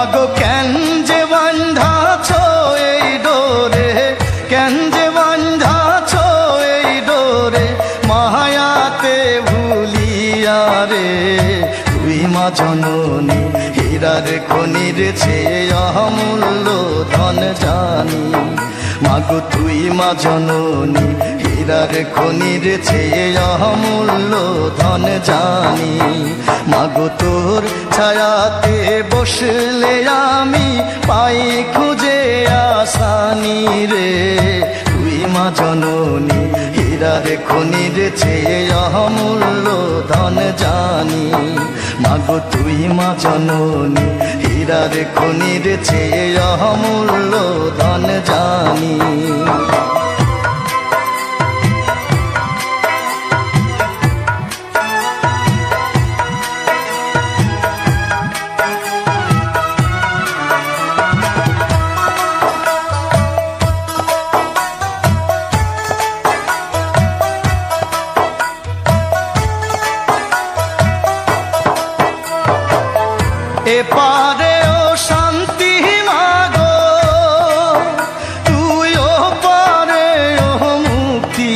মাগো কেন যে বান্ধাছ এই ডোরে, কেন যে বান্ধাছ এই ডোরে, মায়াতে ভুলিয়া রে। তুই মা জননী হীরার খনির চেয়ে অমূল্য ধন জানি। মাগো তুই মা জননী হীরার খনির চেয়ে অমূল্য ধন জানি। মাগো তোর ছায়াতে বসলে আমি পাই খুঁজে আসানি রে। তুই মা জননী হীরার খনির চেয়ে অমূল্য ধন জানি। মাগো তুই মা জননী হীরার খনির চেয়ে অমূল্য ধন জানি। এপারে ও শান্তি মাগো, তুই ও পারে ও মুক্তি,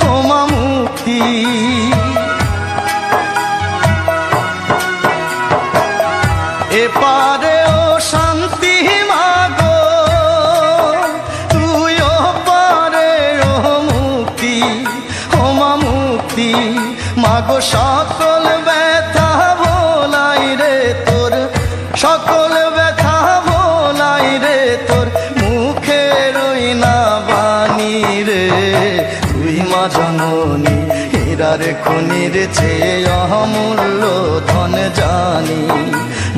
ও মা মুক্তি। এপারে ও শান্তি মাগো, তুই ও পারে ও মুক্তি, ও মা মুক্তি। মাগো সকল ব্যথা ভোলাই রে তোর, সকল ব্যথা ভোলাই রে তোর, মুখের ওই না বাণী রে। তুই মা জননী হীরার খনির চেয়ে অমূল্য ধন জানি।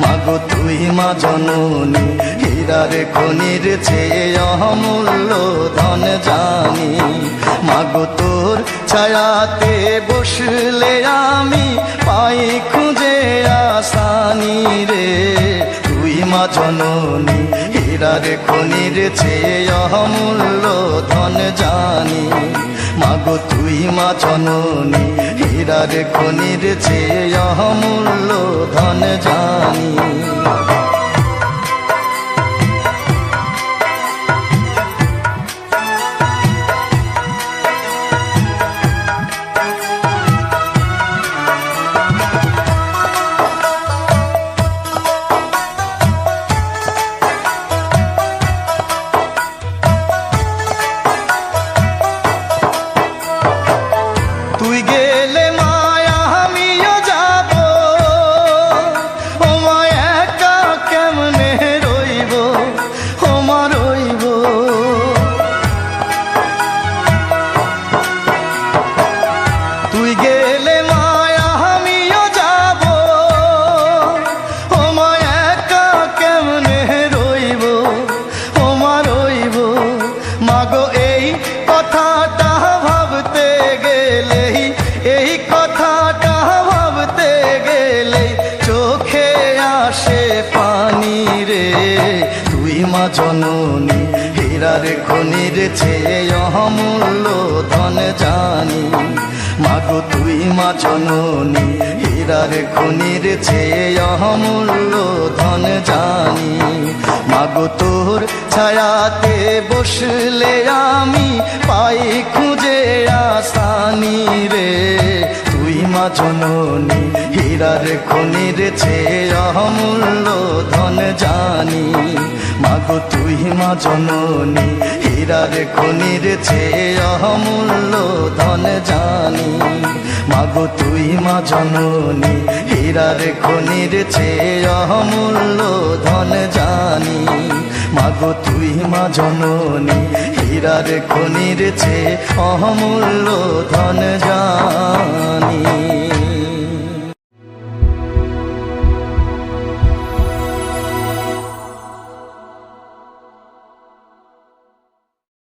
মাগো তুই মা জননী হীরার খনির চেয়ে অমূল্য ধন জানি। মাগো তোর ছায়াতে বসলে আমি পাই খুঁজে আসানি রে। তুই মা জননী হীরার খনির চেয়ে অমূল্য ধন জানি। মাগো তুই মা জননী হীরার খনির চেয়ে অমূল্য ধন জানি। তুই গেলে মায়া আমিও যাব, ও মা একা কেমনে রইব, ও মা রইব। তুই গেলে মায়া আমিও যাব, ও মা একা কেমনে রইব, ও মা রইব। মাগো এই কথাটা ভাবতে গেলে, এই কথাটা ভাবতে গেলে চোখে আসে পানি রে। তুই মা জননী হীরার খনির চেয়ে অমূল্য ধন জানি। মাগো তুই মা জননী হীরার খনির চেয়ে অমূল্য ধন জানি। মাগো তোর ছায়াতে বসলে আমি পাই খুঁজে আসানি রে। তুই মা জননী হীরার খনির চেয়ে অমূল্য ধন জানি। মাগো তুই মা জননী হীরার খনির চেয়ে অমূল্য ধন জানি। মাগো তুই মা জননী হীরার খনির চেয়ে অমূল্য ধন জানি। মাগো তুই মা জননী হীরার খনির চেয়ে অমূল্য ধন জানি।